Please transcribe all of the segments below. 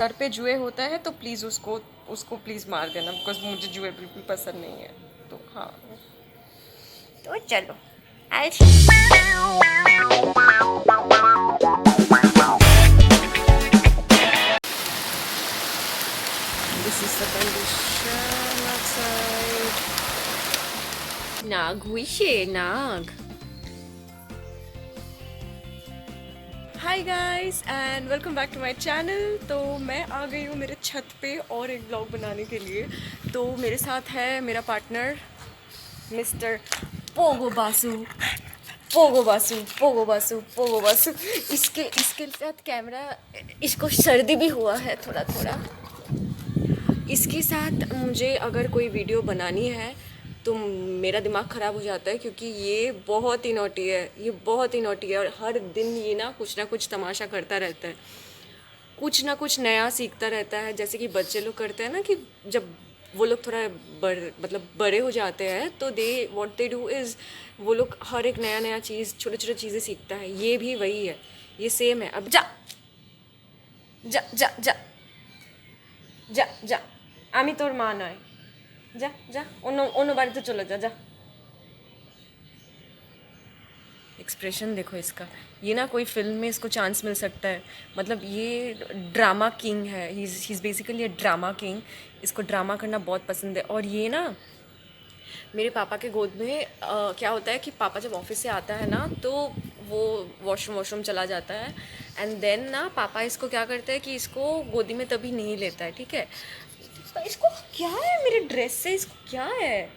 घर पे जुए होता है तो प्लीज़ उसको उसको प्लीज़ मार देना, बिकॉज मुझे जुए बिल्कुल पसंद नहीं है। तो हाँ, तो चलो आज this is the condition outside. नाग हुई शे नाग। Hi guys and welcome back to my channel. तो मैं आ गई हूँ मेरे छत पे और एक ब्लॉग बनाने के लिए। तो मेरे साथ है मेरा partner mister Pogo Basu. Pogo Basu, Pogo Basu, Pogo Basu. इसके इसके साथ कैमरा, इसको सर्दी भी हुआ है थोड़ा थोड़ा। इसके साथ मुझे अगर कोई वीडियो बनानी है तो मेरा दिमाग ख़राब हो जाता है, क्योंकि ये बहुत ही नॉटी है, ये बहुत ही नॉटी है और हर दिन ये ना कुछ तमाशा करता रहता है, कुछ ना कुछ नया सीखता रहता है। जैसे कि बच्चे लोग करते हैं ना कि जब वो लोग थोड़ा मतलब बड़े हो जाते हैं तो दे व्हाट दे डू इज़ वो लोग हर एक नया नया चीज़, छोटे छोटे चीज़ें सीखता है। ये भी वही है, ये सेम है। अब जा जा जा जा जा जा, আমি তোর মা নয়, যা যা অন্য অন্য বাড়িতে চলে যা যা। एक्सप्रेशन देखो इसका, ये ना कोई फिल्म में इसको चांस मिल सकता है। मतलब ये ड्रामा किंग है, he is basically a drama king. इसको ड्रामा करना बहुत पसंद है। और ये ना मेरे पापा के गोद में क्या होता है कि पापा जब ऑफिस से आता है ना तो वो वॉशरूम चला जाता है। एंड देन ना पापा इसको क्या करते हैं कि इसको गोदी में तभी नहीं लेता है, ठीक है। इसको क्या है मेरे ड्रेस से, इसको क्या है।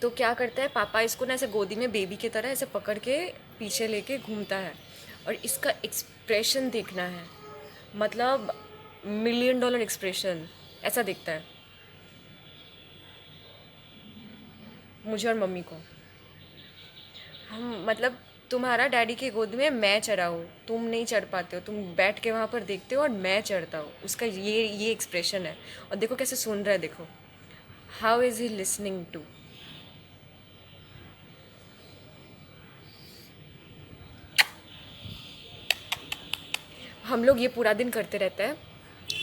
तो क्या करता है पापा, इसको ना ऐसे गोदी में बेबी की तरह ऐसे पकड़ के पीछे लेके घूमता है। और इसका एक्सप्रेशन देखना है, मतलब मिलियन डॉलर एक्सप्रेशन ऐसा दिखता है मुझे और मम्मी को। हम मतलब तुम्हारा डैडी के गोद में मैं चढ़ा हूँ, तुम नहीं चढ़ पाते हो, तुम बैठ के वहाँ पर देखते हो और मैं चढ़ता हूँ। उसका ये एक्सप्रेशन है। और देखो कैसे सुन रहा है, देखो how is he listening to. हम लोग ये पूरा दिन करते रहते हैं।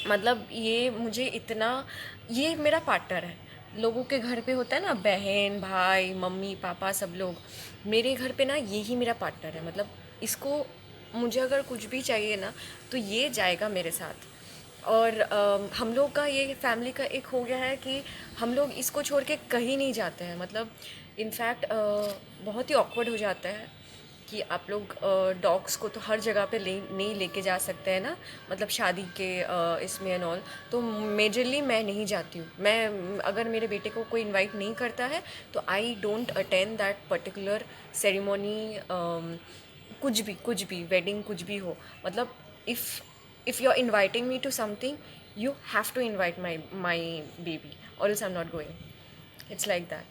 मतलब ये मुझे इतना, ये मेरा पार्टनर है। लोगों के घर पे होता है ना बहन भाई मम्मी पापा सब लोग, मेरे घर पे ना यही मेरा पार्टनर है। मतलब इसको, मुझे अगर कुछ भी चाहिए ना तो ये जाएगा मेरे साथ। और हम लोग का ये फैमिली का एक हो गया है कि हम लोग इसको छोड़ के कहीं नहीं जाते हैं। मतलब इनफैक्ट बहुत ही ऑकवर्ड हो जाता है कि आप लोग डॉग्स को तो हर जगह पे नहीं लेके जा सकते हैं ना, मतलब शादी के इसमें एंड ऑल। तो मेजरली मैं नहीं जाती हूँ। मैं अगर मेरे बेटे को कोई इनवाइट नहीं करता है तो I don't attend that particular ceremony. कुछ भी वेडिंग कुछ भी हो, मतलब if you are inviting me to something you have to invite my baby और else I am not going. It's like that.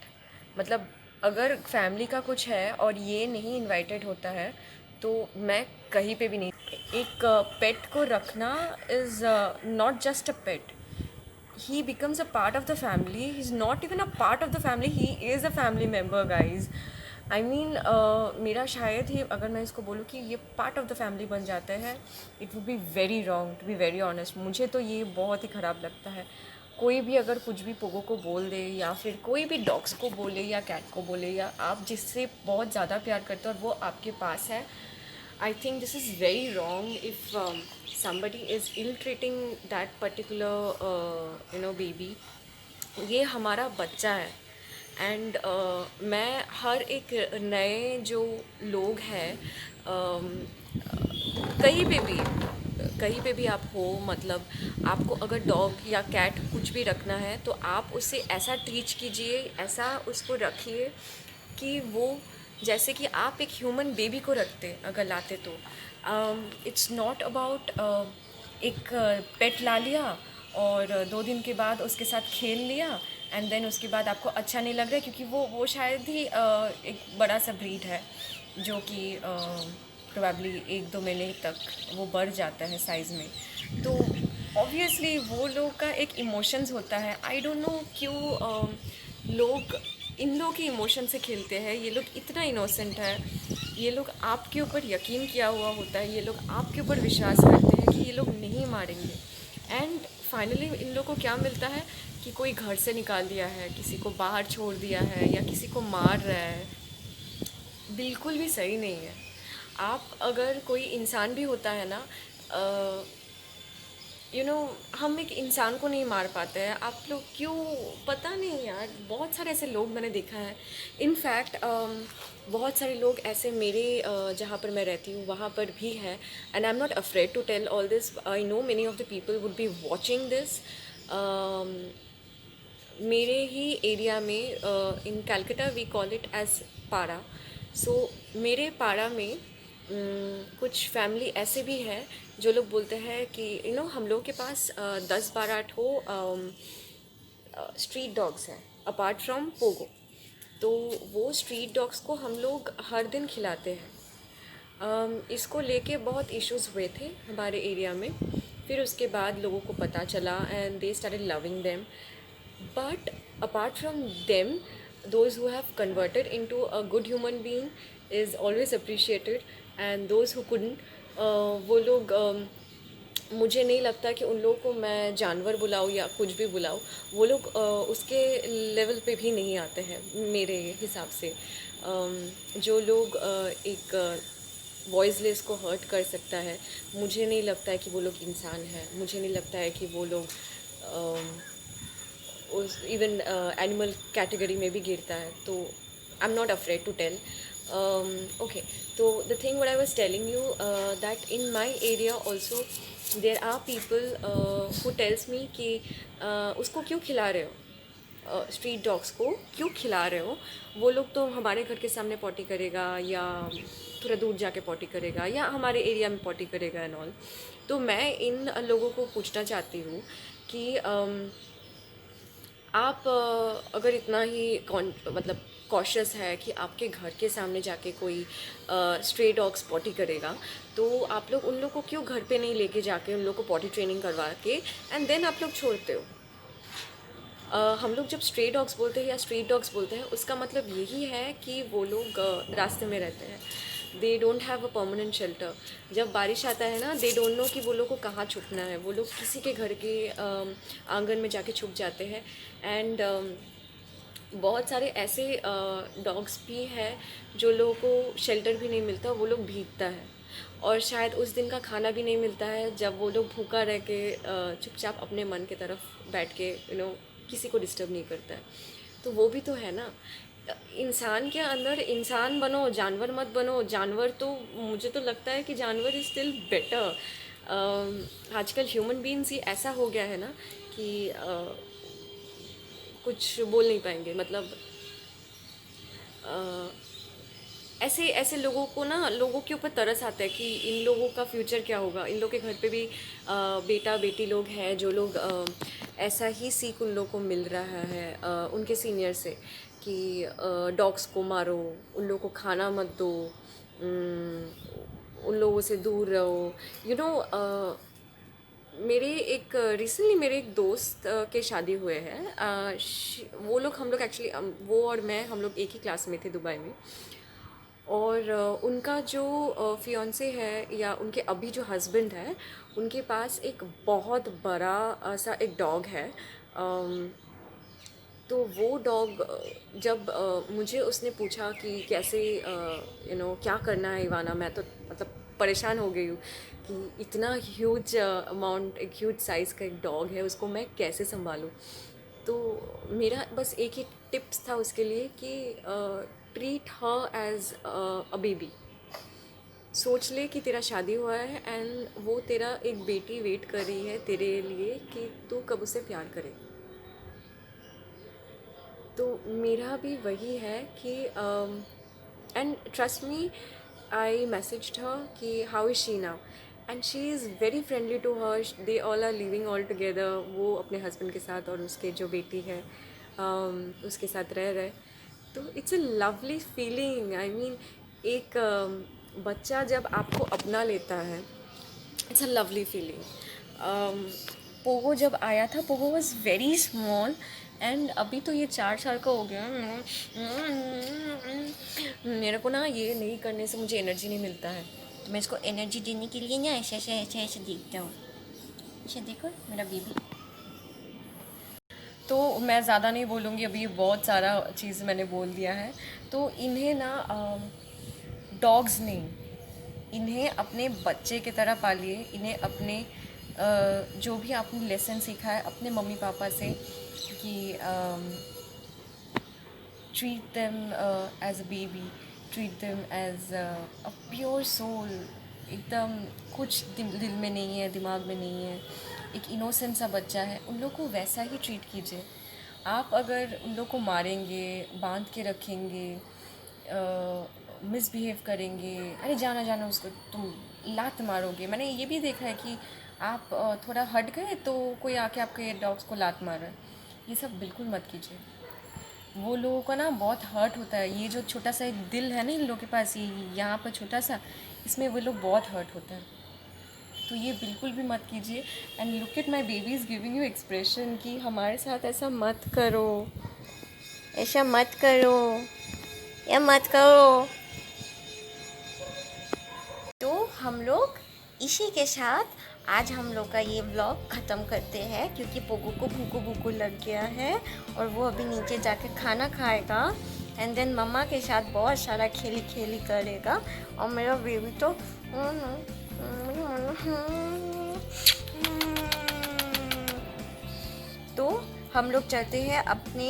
मतलब अगर फैमिली का कुछ है और ये नहीं इनवाइटेड होता है तो मैं कहीं पे भी नहीं। एक पेट को रखना is not just a pet, he becomes a part of the family. He's not even a part of the family, he is a family member guys. I mean मेरा शायद ही अगर मैं इसको बोलूँ कि ये पार्ट ऑफ द फैमिली बन जाता है, it would be very wrong to be very honest. मुझे तो ये बहुत ही ख़राब लगता है। कोई भी अगर कुछ भी पोगो को बोल दे या फिर कोई भी डॉग्स को बोले या कैट को बोले, या आप जिससे बहुत ज़्यादा प्यार करते हो और वो आपके पास है, I think this is very wrong if somebody is ill-treating that particular baby. ये हमारा बच्चा है। एंड मैं हर एक नए जो लोग हैं, कहीं पे भी कहीं पे भी आप हो, मतलब आपको अगर डॉग या कैट कुछ भी रखना है तो आप उसे ऐसा ट्रीट कीजिए, ऐसा उसको रखिए कि वो जैसे कि आप एक ह्यूमन बेबी को रखते अगर लाते तो। इट्स नॉट अबाउट एक पेट ला लिया और 2 दिन के बाद उसके साथ खेल लिया एंड देन उसके बाद आपको अच्छा नहीं लग रहा है, क्योंकि वो शायद ही एक बड़ा सा ब्रीड है जो कि प्रोबेबली 1-2 महीने तक वो बढ़ जाता है साइज़ में। तो ऑब्वियसली वो लोग का एक इमोशंस होता है। आई डोंट नो क्यों लोग इन लोग के इमोशन से खेलते हैं। ये लोग इतना इनोसेंट है। ये लोग आपके ऊपर यकीन किया हुआ होता है, ये लोग आपके ऊपर विश्वास करते हैं कि ये लोग नहीं मारेंगे। एंड फाइनली इन लोगों को क्या मिलता है कि कोई घर से निकाल दिया है, किसी को बाहर छोड़ दिया है, या किसी को मार रहा है। बिल्कुल भी सही नहीं है। आप अगर कोई इंसान भी होता है ना, हम एक इंसान को नहीं मार पाते हैं, आप लोग क्यों? पता नहीं यार, बहुत सारे ऐसे लोग मैंने देखा है। इनफैक्ट बहुत सारे लोग ऐसे मेरे जहाँ पर मैं रहती हूँ वहाँ पर भी है। And I am not afraid to tell all this. I know many of the people would be watching this. मेरे ही एरिया में, in Calcutta we call it as para. So मेरे पाड़ा में कुछ फैमिली ऐसे भी है जो लोग बोलते हैं कि हम लोग के पास 10-12 ठो स्ट्रीट डॉग्स हैं अपार्ट फ्रॉम पोगो। तो वो स्ट्रीट डॉग्स को हम लोग हर दिन खिलाते हैं। इसको लेके बहुत इश्यूज हुए थे हमारे एरिया में। फिर उसके बाद लोगों को पता चला and they started loving them. But apart from them, those who have converted into a good human being is always appreciated. And those who couldn't, वो लोग मुझे नहीं लगता कि उन लोगों को मैं जानवर बुलाऊँ या कुछ भी बुलाऊँ। वो लोग उसके लेवल पे भी नहीं आते हैं मेरे हिसाब से। जो लोग एक वॉइसलेस को हर्ट कर सकता है, मुझे नहीं लगता है कि वो लोग इंसान हैं। मुझे नहीं लगता है कि वो लोग उस इवन एनिमल कैटेगरी में भी गिरता है। तो I am not afraid to tell. Okay, तो the thing what I was telling you, that in my area also there are people who tells me कि उसको क्यों खिला रहे हो, स्ट्रीट डॉग्स को क्यों खिला रहे हो? वो लोग तो हमारे घर के सामने पॉटी करेगा, या थोड़ा दूर जाके पॉटी करेगा, या हमारे एरिया में पॉटी करेगा एंड ऑल। तो मैं इन लोगों को पूछना चाहती हूँ कि आप अगर इतना ही मतलब कॉशियस है कि आपके घर के सामने जाके कोई स्ट्रे डॉग्स पॉटी करेगा, तो आप लोग उन लोग को क्यों घर पे नहीं लेके जाके उन लोग को पॉटी ट्रेनिंग करवा के एंड देन आप लोग छोड़ते हो? हम लोग जब स्ट्रे डॉग्स बोलते हैं या स्ट्रीट डॉग्स बोलते हैं, उसका मतलब यही है कि वो लोग रास्ते में रहते हैं। They don't have a permanent shelter. जब बारिश आता है ना, दे डोंट नो कि वो लोग को कहाँ छुपना है। वो लोग किसी के घर के आंगन में जाके छुप जाते हैं। एंड बहुत सारे ऐसे डॉग्स भी हैं जो लोगों को शेल्टर भी नहीं मिलता, वो लोग भीगता है। और शायद उस दिन का खाना भी नहीं मिलता है जब वो लोग भूखा रह के चुपचाप अपने मन की तरफ बैठ के किसी को डिस्टर्ब नहीं करता है। तो वो भी तो है ना। इंसान के अंदर इंसान बनो, जानवर मत बनो। जानवर तो मुझे तो लगता है कि जानवर इज़ स्टिल बेटर। आजकल ह्यूमन बीइंग्स ही ऐसा हो गया है ना कि कुछ बोल नहीं पाएंगे। मतलब ऐसे ऐसे लोगों को ना, लोगों के ऊपर तरस आता है कि इन लोगों का फ्यूचर क्या होगा। इन लोग के घर पे भी बेटा बेटी लोग हैं जो लोग ऐसा ही सीख उन लोगों को मिल रहा है उनके सीनियर से कि डॉग्स को मारो, उन लोगों को खाना मत दो, उन लोगों से दूर रहो। यू नो, मेरे एक रिसेंटली मेरे एक दोस्त के शादी हुए हैं। वो लोग, हम लोग एक्चुअली, वो और मैं, हम लोग एक ही क्लास में थे दुबई में। और उनका जो फियांसे है या उनके अभी जो हस्बैंड है, उनके पास एक बहुत बड़ा सा एक डॉग है। तो वो डॉग जब मुझे उसने पूछा कि कैसे क्या करना है इवाना, मैं तो मतलब परेशान हो गई हूँ कि इतना ह्यूज अमाउंट, एक ह्यूज साइज़ का एक डॉग है, उसको मैं कैसे संभालूँ। तो मेरा बस एक ही टिप्स था उसके लिए कि treat her as a baby. सोच ले कि तेरा शादी हुआ है एंड वो तेरा एक बेटी वेट कर रही है तेरे लिए कि तू कब उसे प्यार करे। तो मेरा भी वही है कि and trust me, I messaged her कि how is she now, and she is very friendly to her. They all are living all together. वो अपने हस्बैंड के साथ और उसके जो बेटी है उसके साथ रह रहे। तो it's a lovely feeling. I mean, एक बच्चा जब आपको अपना लेता है, it's a lovely feeling. Pogo जब आया था, Pogo was very small and अभी तो ये 4 साल का हो गया। मेरे को ना ये नहीं करने से मुझे एनर्जी नहीं मिलता है, तो मैं इसको एनर्जी देने के लिए ना ऐसे ऐसे ऐसे ऐसे देखता हूँ। अच्छा देखो मेरा बेबी। तो मैं ज़्यादा नहीं बोलूँगी, अभी बहुत सारा चीज़ मैंने बोल दिया है। तो इन्हें ना डॉग्स नहीं, इन्हें अपने बच्चे की तरह पालिए। इन्हें अपने जो भी आपने लेसन सीखा है अपने मम्मी पापा से कि treat them as a baby, treat them as a pure soul, एकदम कुछ दिल में नहीं है, दिमाग में नहीं है, एक इनोसेंट सा बच्चा है, उन लोग को वैसा ही ट्रीट कीजिए। आप अगर उन लोग को मारेंगे, बांध के रखेंगे, मिसबिहेव करेंगे, अरे जाना जाना उसको तुम लात मारोगे। मैंने ये भी देखा है कि आप थोड़ा हट गए तो कोई आके आपके डॉग्स को लात मार रहा है। ये सब बिल्कुल मत कीजिए, वो लोगों का ना बहुत हर्ट होता है। ये जो छोटा सा एक दिल है ना इन लोगों के पास, ये यहाँ पर छोटा सा, इसमें वो लोग बहुत हर्ट होता है। तो ये बिल्कुल भी मत कीजिए। And look at my baby is giving you expression कि हमारे साथ ऐसा मत करो, ऐसा मत करो, या मत करो। तो हम लोग इसी के साथ आज हम लोग का ये व्लॉग ख़त्म करते हैं, क्योंकि पोगो को भूको भूको लग गया है और वो अभी नीचे जाके खाना खाएगा एंड देन मम्मा के साथ बहुत सारा खेली खेली करेगा। और मेरा बेबी तो तो हम लोग चलते हैं अपने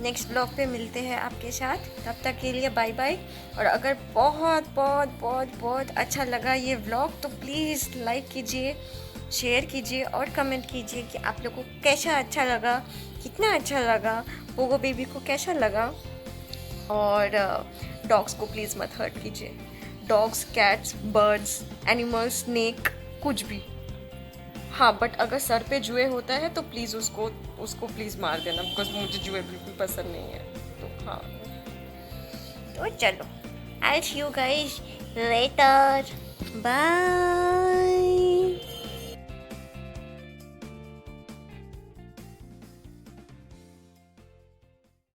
नेक्स्ट ब्लॉग पे, मिलते हैं आपके साथ। तब तक के लिए बाय बाय। और अगर बहुत बहुत बहुत बहुत अच्छा लगा ये व्लॉग तो प्लीज़ लाइक कीजिए, शेयर कीजिए और कमेंट कीजिए कि आप लोगों को कैसा अच्छा लगा, कितना अच्छा लगा, पोगो बेबी को कैसा लगा। और डॉग्स को प्लीज़ मत हर्ट कीजिए, dogs, cats, birds, animals, snake, कुछ भी। हाँ बट अगर सर पे जुए होता है तो प्लीज़ उसको प्लीज़ मार देना, बिकॉज मुझे जुए बिल्कुल पसंद नहीं है। तो हाँ, तो चलो, आई सी यू गाइस लेटर, बाय।